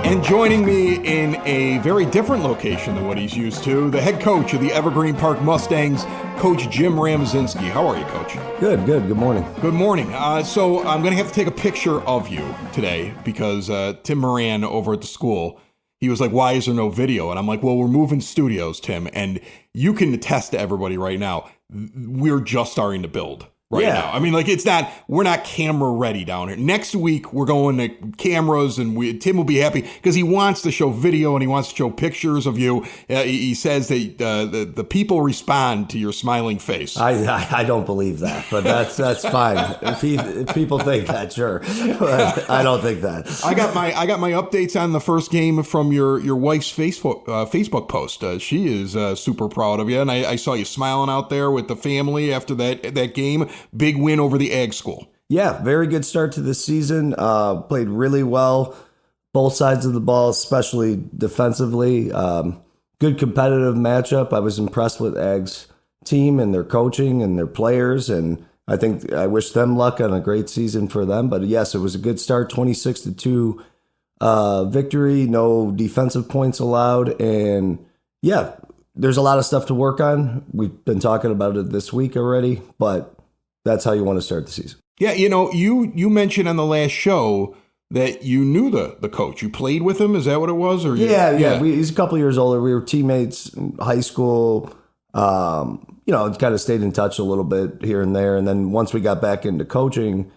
And joining me in a very different location than what he's used to, the head coach of the Evergreen Park Mustangs, Coach Jim Ramzinski. How are you, Coach? Good. Good morning. Good morning. So I'm going to have to take a picture of you today because Tim Moran over at the school, he was like, why is there no video? And I'm like, well, we're moving studios, Tim. And you can attest to everybody right now, we're just starting to build. Now. I mean, like, we're not camera ready down here. Next week, we're going to cameras and Tim will be happy because he wants to show video and he wants to show pictures of you. He says that the people respond to your smiling face. I don't believe that, but that's fine. If people think that, sure. But I don't think that. I got my updates on the first game from your wife's Facebook post. She is super proud of you. And I saw you smiling out there with the family after that game. Big win over the Ag School. Yeah, very good start to the season. Played really well, both sides of the ball, especially defensively. Good competitive matchup. I was impressed with Ag's team and their coaching and their players, and I wish them luck on a great season for them. But yes, it was a good start, 26-2 victory, no defensive points allowed, and yeah, there's a lot of stuff to work on. We've been talking about it this week already, but that's how you want to start the season. Yeah, you mentioned on the last show that you knew the coach. You played with him. Is that what it was? Or yeah. He's a couple years older. We were teammates in high school. Kind of stayed in touch a little bit here and there. And then once we got back into coaching,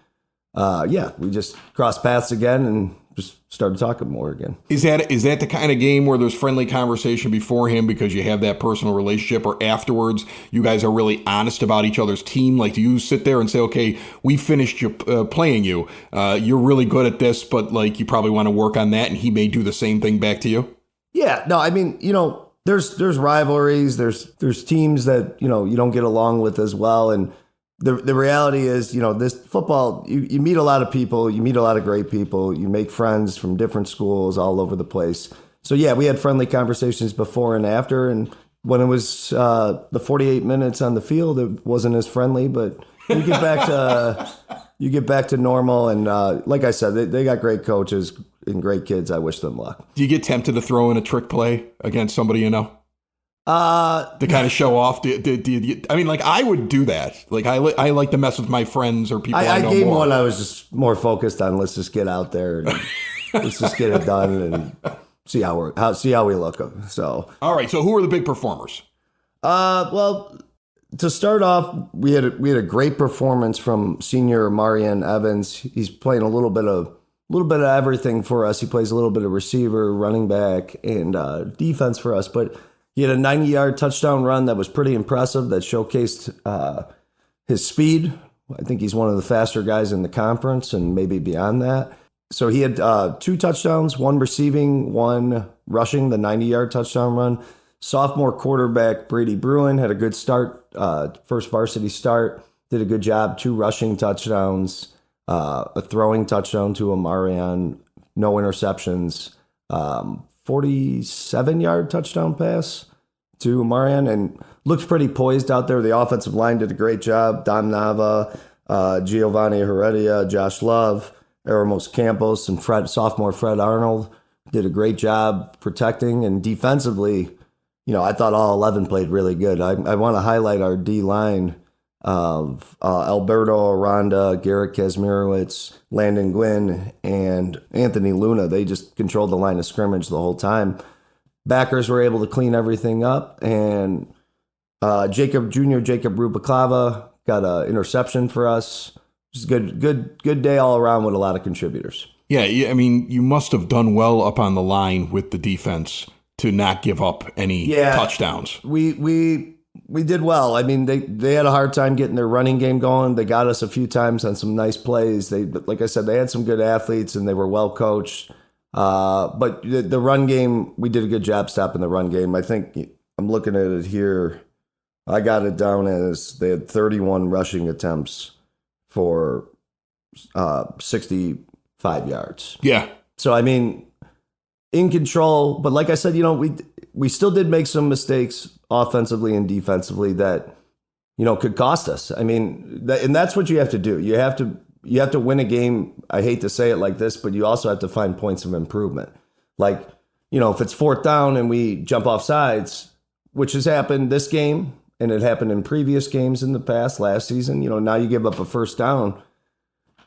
we just crossed paths again and just started talking more again. Is that the kind of game where there's friendly conversation beforehand because you have that personal relationship, or afterwards you guys are really honest about each other's team? Like, do you sit there and say, okay, we finished playing you, you're really good at this, but like you probably want to work on that, and he may do the same thing back to you? Yeah, no, I mean, there's rivalries, there's teams that you don't get along with as well, and the reality is, this football, you meet a lot of people, you meet a lot of great people, you make friends from different schools all over the place. So yeah, we had friendly conversations before and after, and when it was the 48 minutes on the field, it wasn't as friendly, but you get back to normal. And like I said, they got great coaches and great kids. I wish them luck. Do you get tempted to throw in a trick play against somebody you know? To kind of show off. I mean, like, I would do that. Like, I like to mess with my friends or people I know more. Game one, I was just more focused on let's just get out there and let's just get it done and see how we look. So, all right. So, who are the big performers? Well, to start off, we had a great performance from senior Marian Evans. He's playing a little bit of everything for us. He plays a little bit of receiver, running back, and defense for us, but he had a 90-yard touchdown run that was pretty impressive, that showcased his speed. I think he's one of the faster guys in the conference and maybe beyond that. So he had 2 touchdowns, 1 receiving, 1 rushing, the 90-yard touchdown run. Sophomore quarterback Brady Bruin had a good start, first varsity start, did a good job, 2 rushing touchdowns, a throwing touchdown to Amarian, no interceptions, 47-yard touchdown pass to Amarian, and looked pretty poised out there. The offensive line did a great job. Dom Nava, Giovanni Heredia, Josh Love, Eramos Campos, and sophomore Fred Arnold did a great job protecting. And defensively, I thought all 11 played really good. I want to highlight our D-line of Alberto Aranda, Garrett Kazmirowicz, Landon Glynn, and Anthony Luna. They just controlled the line of scrimmage the whole time. Backers were able to clean everything up, and Jacob Rubaclava got an interception for us. Just good day all around with a lot of contributors. Yeah, I mean, you must have done well up on the line with the defense to not give up any touchdowns. We did well. I mean, they had a hard time getting their running game going. They got us a few times on some nice plays. Like I said, they had some good athletes and they were well coached. But the run game, we did a good job stopping the run game. I think I'm looking at it here. I got it down as they had 31 rushing attempts for 65 yards. Yeah. So, I mean, in control. But like I said, we still did make some mistakes offensively and defensively that, could cost us. I mean, and that's what you have to do. You have to win a game. I hate to say it like this, but you also have to find points of improvement. Like, if it's fourth down and we jump off sides, which has happened this game and it happened in previous games in the past, last season, now you give up a first down,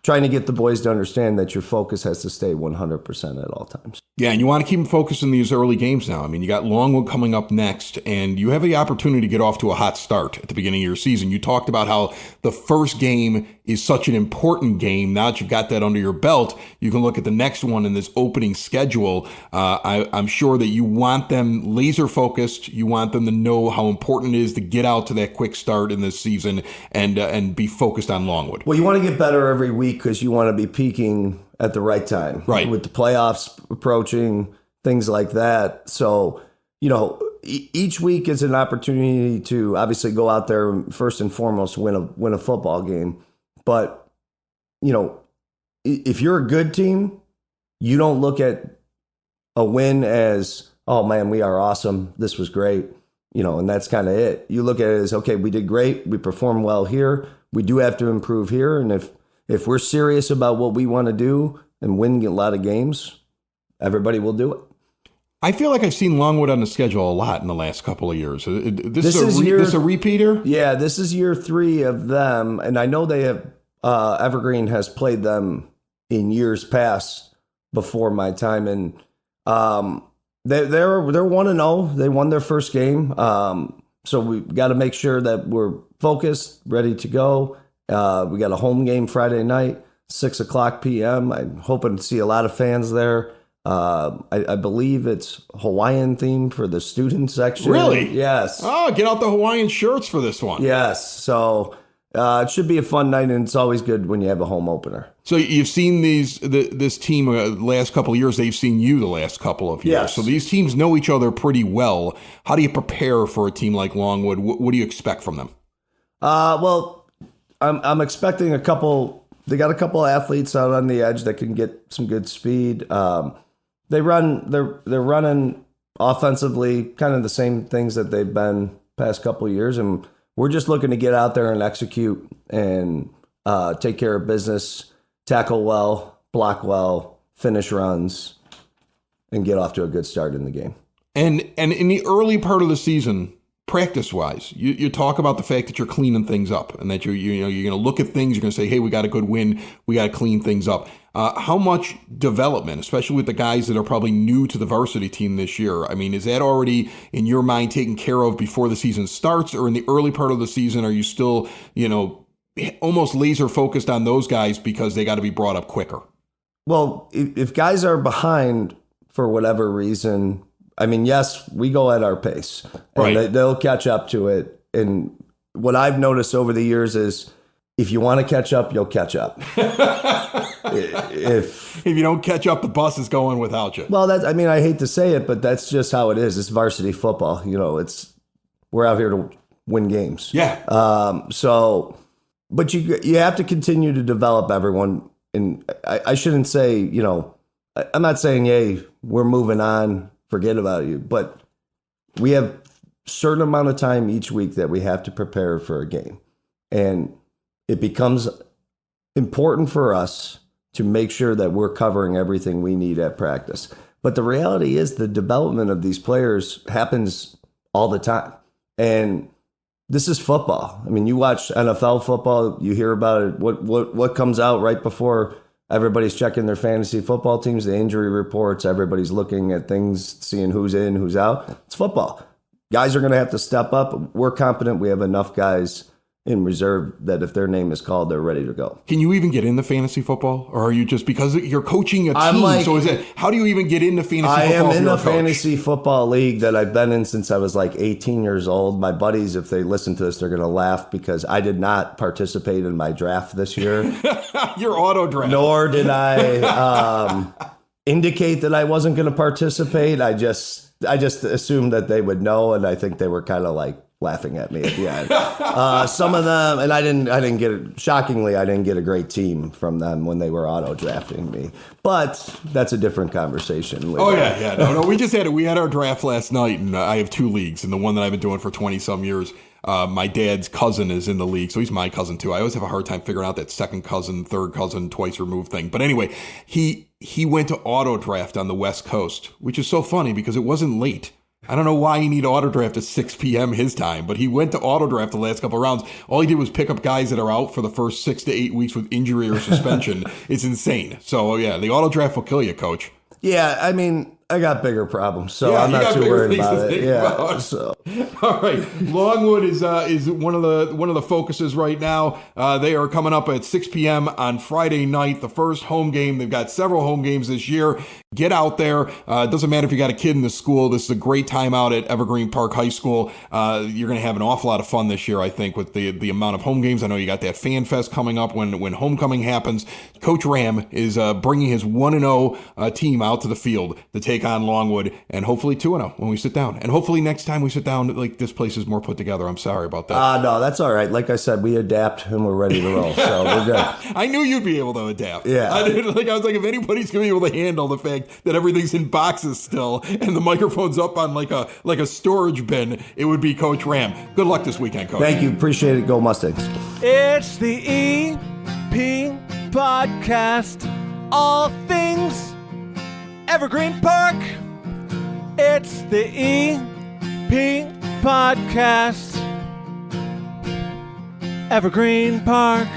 trying to get the boys to understand that your focus has to stay 100% at all times. Yeah, and you want to keep them focused in these early games now. I mean, you got Longwood coming up next, and you have the opportunity to get off to a hot start at the beginning of your season. You talked about how the first game is such an important game. Now that you've got that under your belt, you can look at the next one in this opening schedule. I'm sure that you want them laser focused. You want them to know how important it is to get out to that quick start in this season and be focused on Longwood. Well, you want to get better every week because you want to be peaking at the right time, right? With the playoffs approaching, things like that. So, each week is an opportunity to obviously go out there and first and foremost win a football game. But, if you're a good team, you don't look at a win as, oh man, we are awesome. This was great. And that's kind of it. You look at it as, okay, we did great. We performed well here. We do have to improve here. And if we're serious about what we want to do and win a lot of games, everybody will do it. I feel like I've seen Longwood on the schedule a lot in the last couple of years. This is a repeater? Yeah, this is year 3 of them. And I know they have, Evergreen has played them in years past before my time. And they're 1-0. They won their first game. So we've got to make sure that we're focused, ready to go. We got a home game Friday night, 6:00 p.m. I'm hoping to see a lot of fans there. I believe it's Hawaiian themed for the student section. Really? Yes. Oh, get out the Hawaiian shirts for this one. Yes. So it should be a fun night, and it's always good when you have a home opener. So you've seen this team the last couple of years. They've seen you the last couple of years. Yes. So these teams know each other pretty well. How do you prepare for a team like Longwood? What do you expect from them? Well, I'm expecting a couple. They got a couple of athletes out on the edge that can get some good speed. They're running offensively, kind of the same things that they've been past couple of years, and we're just looking to get out there and execute and take care of business, tackle well, block well, finish runs, and get off to a good start in the game. And in the early part of the season, practice-wise, you talk about the fact that you're cleaning things up and that you're going to look at things, you're going to say, hey, we got a good win, we got to clean things up. How much development, especially with the guys that are probably new to the varsity team this year? I mean, is that already in your mind taken care of before the season starts, or in the early part of the season, are you still, almost laser focused on those guys because they got to be brought up quicker? Well, if guys are behind for whatever reason, I mean, yes, we go at our pace, and right. They'll catch up to it. And what I've noticed over the years is, if you want to catch up, you'll catch up. If you don't catch up, the bus is going without you. Well, I hate to say it, but that's just how it is. It's varsity football. We're out here to win games. Yeah. But you have to continue to develop everyone. And I shouldn't say, I'm not saying, hey, we're moving on, forget about you. But we have a certain amount of time each week that we have to prepare for a game. And it becomes important for us to make sure that we're covering everything we need at practice. But the reality is the development of these players happens all the time. And this is football. I mean, you watch NFL football, you hear about it. What comes out right before everybody's checking their fantasy football teams, the injury reports, everybody's looking at things, seeing who's in, who's out. It's football. Guys are going to have to step up. We're confident we have enough guys in reserve that if their name is called, they're ready to go. Can you even get into fantasy football? Or are you just, because you're coaching a team, so how do you even get into fantasy football? I am in a fantasy football league that I've been in since I was like 18 years old. My buddies, if they listen to this, they're going to laugh because I did not participate in my draft this year. Your auto draft. Nor did I indicate that I wasn't going to participate. I just assumed that they would know, and I think they were kind of like, laughing at me at the end. Some of them, and I didn't get it. Shockingly, I didn't get a great team from them when they were auto drafting me. But that's a different conversation. Oh yeah. No, we just had it. We had our draft last night, and I have 2 leagues, and the one that I've been doing for 20 some years. My dad's cousin is in the league, so he's my cousin too. I always have a hard time figuring out that second cousin, third cousin, twice removed thing. But anyway, he went to auto draft on the West Coast, which is so funny because it wasn't late. I don't know why he needed auto draft at 6 p.m. his time, but he went to auto draft the last couple of rounds. All he did was pick up guys that are out for the first 6 to 8 weeks with injury or suspension. It's insane. So yeah, the auto draft will kill you, Coach. Yeah, I mean, I got bigger problems, so I'm not too worried about it. Yeah. So. All right, Longwood is one of the focuses right now. They are coming up at 6 p.m. on Friday night, the first home game. They've got several home games this year. Get out there. It doesn't matter if you got a kid in the school. This is a great time out at Evergreen Park High School. You're going to have an awful lot of fun this year, I think, with the amount of home games. I know you got that Fan Fest coming up when homecoming happens. Coach Ram is bringing his 1-0 team out to the field to take on Longwood, and hopefully 2-0 when we sit down. And hopefully next time we sit down, like, this place is more put together. I'm sorry about that. No, that's all right. Like I said, we adapt and we're ready to roll, so we're good. I knew you'd be able to adapt. Yeah. I was like, if anybody's going to be able to handle the fact that everything's in boxes still and the microphone's up on like a storage bin, it would be Coach Ram. Good luck this weekend, Coach. Thank you. Appreciate it. Go Mustangs. It's the EP Podcast. All things Evergreen Park. It's the EP Podcast. Evergreen Park.